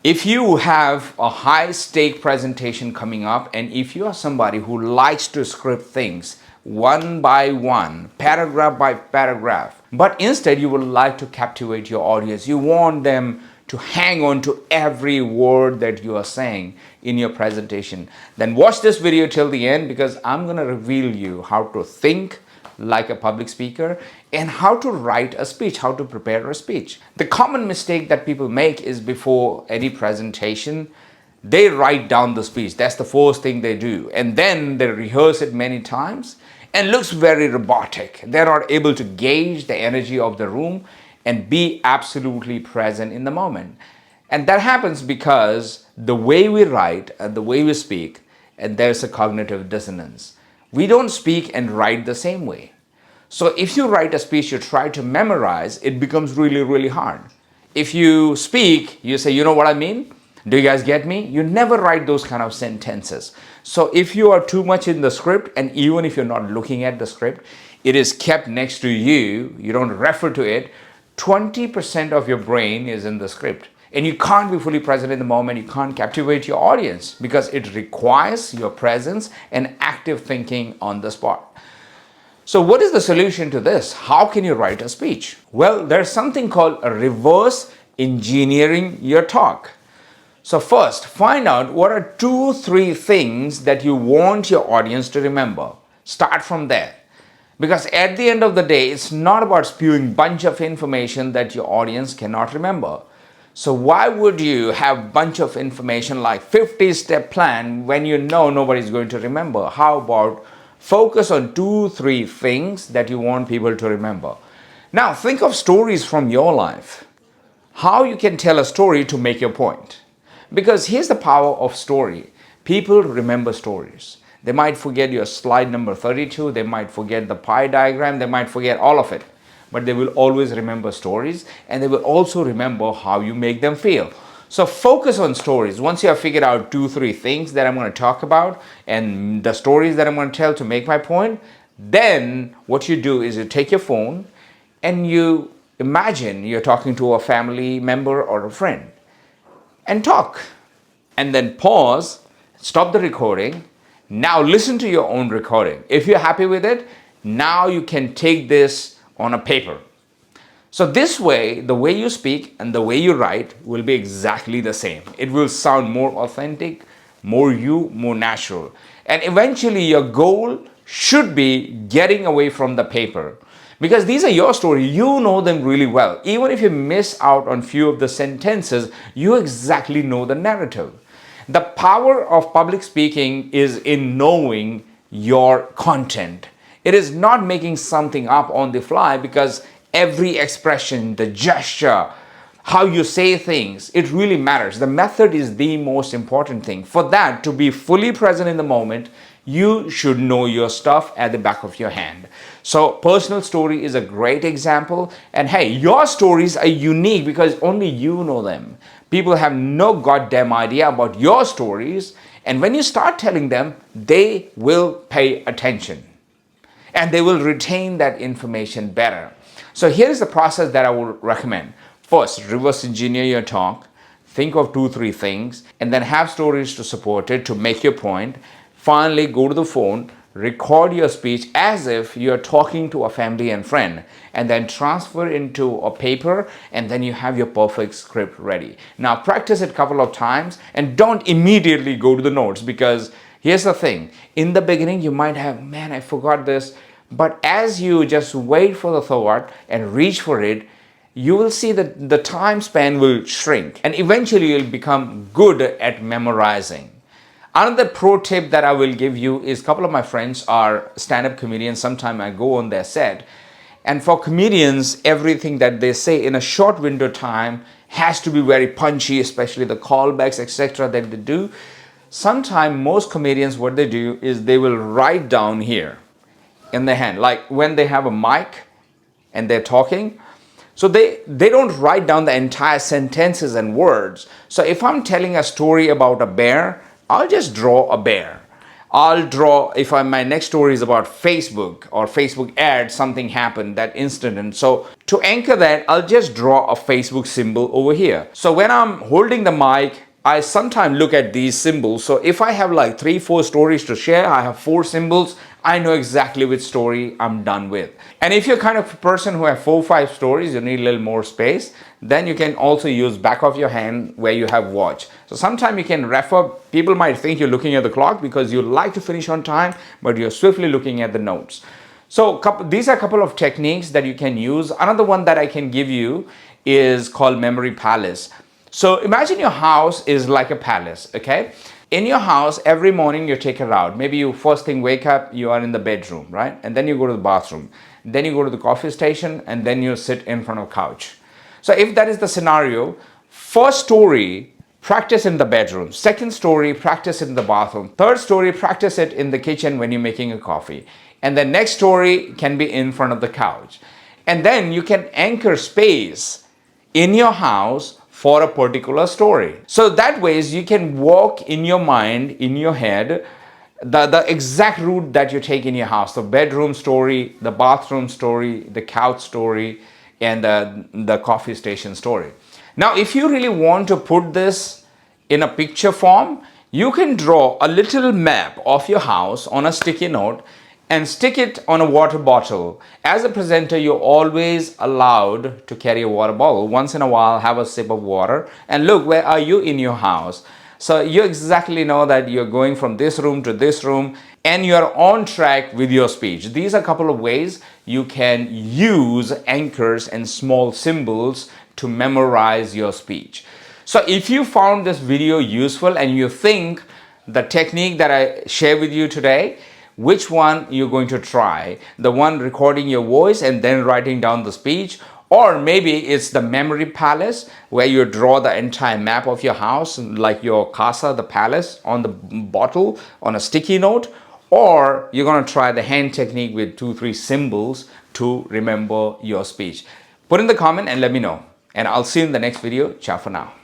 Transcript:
If you have a high stake presentation coming up, and if you are somebody who likes to script things one by one, paragraph by paragraph, but instead you would like to captivate your audience, you want them to hang on to every word that you are saying in your presentation, then watch this video till the end, because I'm going to reveal you how to think like a public speaker and how to write a speech, how to prepare a speech. The common mistake that people make is before any presentation, they write down the speech. That's the first thing they do. And then they rehearse it many times and looks very robotic. They're not able to gauge the energy of the room and be absolutely present in the moment. And that happens because the way we write and the way we speak, and there's a cognitive dissonance. We don't speak and write the same way. So if you write a speech you try to memorize, it becomes really, really hard. If you speak, you say, you know what I mean? Do you guys get me? You never write those kind of sentences. So if you are too much in the script, and even if you're not looking at the script, it is kept next to you, you don't refer to it, 20% of your brain is in the script. And you can't be fully present in the moment. You can't captivate your audience because it requires your presence and active thinking on the spot. So what is the solution to this? How can you write a speech? Well, there's something called a reverse engineering your talk. So first, find out what are 2-3 things that you want your audience to remember. Start from there. Because at the end of the day, it's not about spewing a bunch of information that your audience cannot remember. So why would you have a bunch of information like 50-step plan when you know nobody's going to remember? How about focus on 2-3 things that you want people to remember? Now think of stories from your life. How you can tell a story to make your point. Because here's the power of story. People remember stories. They might forget your slide number 32. They might forget the pie diagram. They might forget all of it. But they will always remember stories, and they will also remember how you make them feel. So focus on stories. Once you have figured out 2-3 things that I'm going to talk about and the stories that I'm going to tell to make my point, then what you do is you take your phone and you imagine you're talking to a family member or a friend and talk. And then pause, stop the recording. Now listen to your own recording. If you're happy with it, now you can take this on a paper. So this way, the way you speak and the way you write will be exactly the same. It will sound more authentic, more you, more natural. And eventually your goal should be getting away from the paper. Because these are your stories, you know them really well. Even if you miss out on few of the sentences, you exactly know the narrative. The power of public speaking is in knowing your content. It is not making something up on the fly, because every expression, the gesture, how you say things, it really matters. The method is the most important thing. For that to be fully present in the moment, you should know your stuff at the back of your hand. So personal story is a great example. And hey, your stories are unique because only you know them. People have no goddamn idea about your stories. And when you start telling them, they will pay attention. And they will retain that information better. So here's the process that I would recommend. First, reverse engineer your talk. Think of 2-3 things, and then have stories to support it to make your point. Finally, go to the phone, record your speech as if you're talking to a family and friend, and then transfer into a paper, and then you have your perfect script ready. Now practice it a couple of times, and don't immediately go to the notes, because here's the thing. In the beginning, you might have, man, I forgot this. But as you just wait for the thought and reach for it, you will see that the time span will shrink, and eventually you'll become good at memorizing. Another pro tip that I will give you is, a couple of my friends are stand-up comedians. Sometimes I go on their set. And for comedians, everything that they say in a short window time has to be very punchy, especially the callbacks, etc. that they do. Sometimes most comedians, what they do is they will write down here in their hand, like when they have a mic and they're talking. So they don't write down the entire sentences and words. So if I'm telling a story about a bear, I'll just draw a bear. I'll draw, if my next story is about Facebook or Facebook ad, something happened that instant. And so to anchor that, I'll just draw a Facebook symbol over here. So when I'm holding the mic, I sometimes look at these symbols. So if I have like 3-4 stories to share, I have 4 symbols, I know exactly which story I'm done with. And if you're kind of a person who have 4-5 stories, you need a little more space, then you can also use back of your hand where you have watch. So sometimes you can refer, people might think you're looking at the clock because you like to finish on time, but you're swiftly looking at the notes. So these are a couple of techniques that you can use. Another one that I can give you is called memory palace. So imagine your house is like a palace, okay? In your house, every morning you take a route. Maybe you first thing wake up, you are in the bedroom, right? And then you go to the bathroom. Then you go to the coffee station, and then you sit in front of a couch. So if that is the scenario, first story, practice in the bedroom. Second story, practice in the bathroom. Third story, practice it in the kitchen when you're making a coffee. And the next story can be in front of the couch. And then you can anchor space in your house for a particular story. So that ways you can walk in your mind, in your head, the exact route that you take in your house. The bedroom story, the bathroom story, the couch story, and the coffee station story. Now, if you really want to put this in a picture form, you can draw a little map of your house on a sticky note and stick it on a water bottle. As a presenter, you're always allowed to carry a water bottle. Once in a while, have a sip of water and look, where are you in your house? So you exactly know that you're going from this room to this room and you're on track with your speech. These are a couple of ways you can use anchors and small symbols to memorize your speech. So if you found this video useful and you think the technique that I share with you today, which one you're going to try? The one recording your voice and then writing down the speech, or maybe it's the memory palace where you draw the entire map of your house, like your casa, the palace, on the bottle on a sticky note, or you're going to try the hand technique with 2-3 symbols to remember your speech. Put in the comment and let me know, and I'll see you in the next video. Ciao for now.